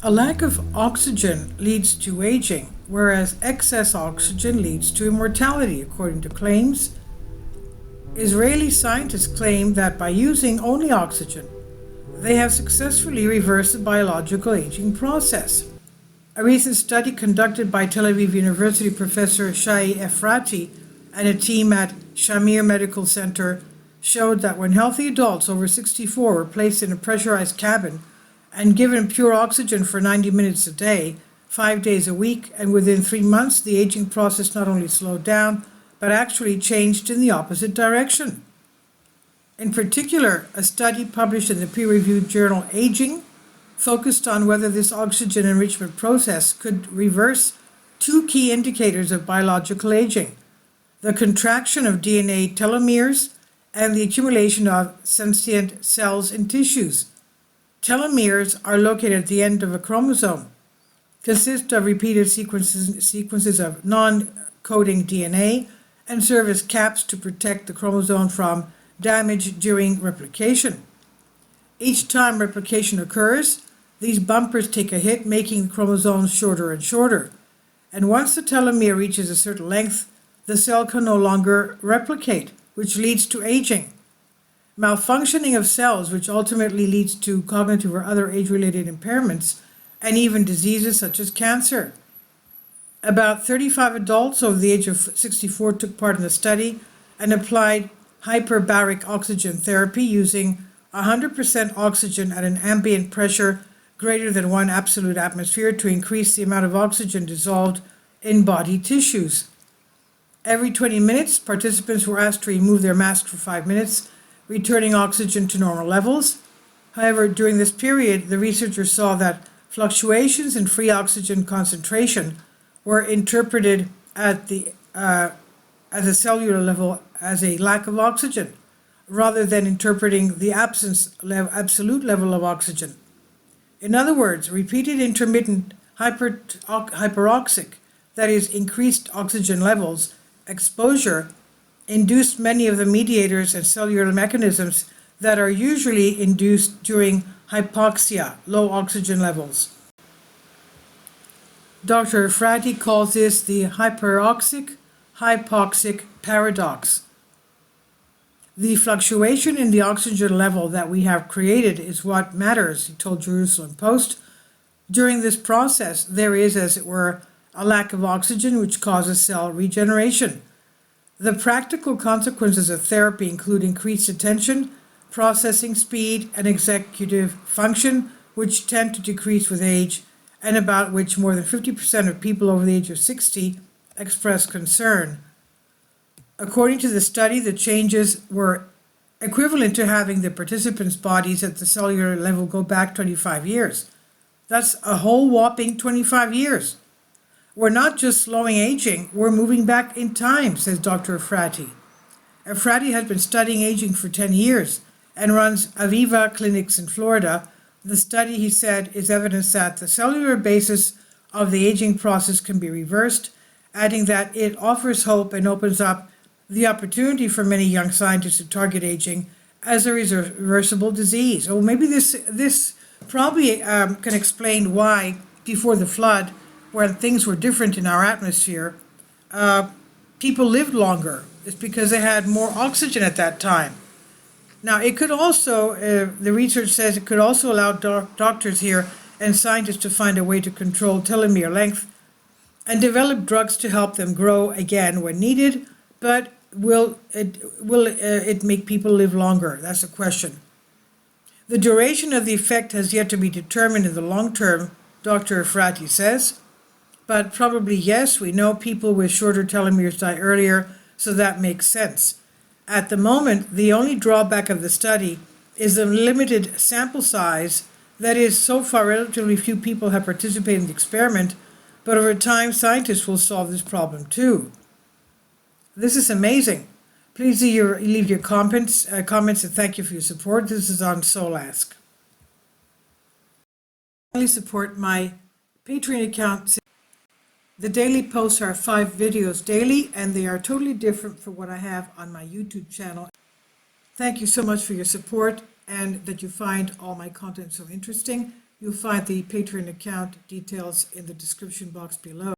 A lack of oxygen leads to aging, whereas excess oxygen leads to immortality, according to claims. Israeli scientists claim that by using only oxygen, they have successfully reversed the biological aging process. A recent study conducted by Tel Aviv University professor Shai Efrati and a team at Shamir Medical Center showed that when healthy adults over 64 were placed in a pressurized cabin and given pure oxygen for 90 minutes a day, 5 days a week, and within 3 months, the aging process not only slowed down, but actually changed in the opposite direction. In particular, a study published in the peer-reviewed journal Aging focused on whether this oxygen enrichment process could reverse two key indicators of biological aging: the contraction of DNA telomeres and the accumulation of senescent cells in tissues. Telomeres are located at the end of a chromosome, consist of repeated sequences of non-coding DNA, and serve as caps to protect the chromosome from damage during replication. Each time replication occurs, these bumpers take a hit, making the chromosomes shorter and shorter. And once the telomere reaches a certain length, the cell can no longer replicate, which leads to aging. Malfunctioning of cells, which ultimately leads to cognitive or other age-related impairments, and even diseases such as cancer. About 35 adults over the age of 64 took part in the study and applied hyperbaric oxygen therapy using 100% oxygen at an ambient pressure greater than 1 absolute atmosphere to increase the amount of oxygen dissolved in body tissues. Every 20 minutes, participants were asked to remove their mask for 5 minutes, returning oxygen to normal levels. However, during this period, the researchers saw that fluctuations in free oxygen concentration were interpreted at the cellular level as a lack of oxygen, rather than interpreting the absolute level of oxygen. In other words, repeated intermittent hyperoxic, that is, increased oxygen levels, exposure, induced many of the mediators and cellular mechanisms that are usually induced during hypoxia, low oxygen levels. Dr. Frati calls this the hyperoxic-hypoxic paradox. The fluctuation in the oxygen level that we have created is what matters, he told Jerusalem Post. During this process, there is, as it were, a lack of oxygen which causes cell regeneration. The practical consequences of therapy include increased attention, processing speed, and executive function, which tend to decrease with age, and about which more than 50% of people over the age of 60 express concern. According to the study, the changes were equivalent to having the participants' bodies at the cellular level go back 25 years. That's a whole whopping 25 years. We're not just slowing aging, we're moving back in time, says Dr. Efrati. Efrati has been studying aging for 10 years and runs Aviva clinics in Florida. The study, he said, is evidence that the cellular basis of the aging process can be reversed, adding that it offers hope and opens up the opportunity for many young scientists to target aging as a reversible disease. Or maybe this probably can explain why before the flood, when things were different in our atmosphere, people lived longer. It's because they had more oxygen at that time. Now, it could also, the research says it could also allow doctors here and scientists to find a way to control telomere length and develop drugs to help them grow again when needed, but will it make people live longer? That's a question. The duration of the effect has yet to be determined in the long term, Dr. Efrati says. But probably yes, we know people with shorter telomeres die earlier, so that makes sense. At the moment, the only drawback of the study is the limited sample size. That is, so far relatively few people have participated in the experiment, but over time scientists will solve this problem too. This is amazing. Please leave your comments and thank you for your support. This is on Soul Ask. Please support my Patreon account. The daily posts are 5 videos daily, and they are totally different from what I have on my YouTube channel. Thank you so much for your support and that you find all my content so interesting. You'll find the Patreon account details in the description box below.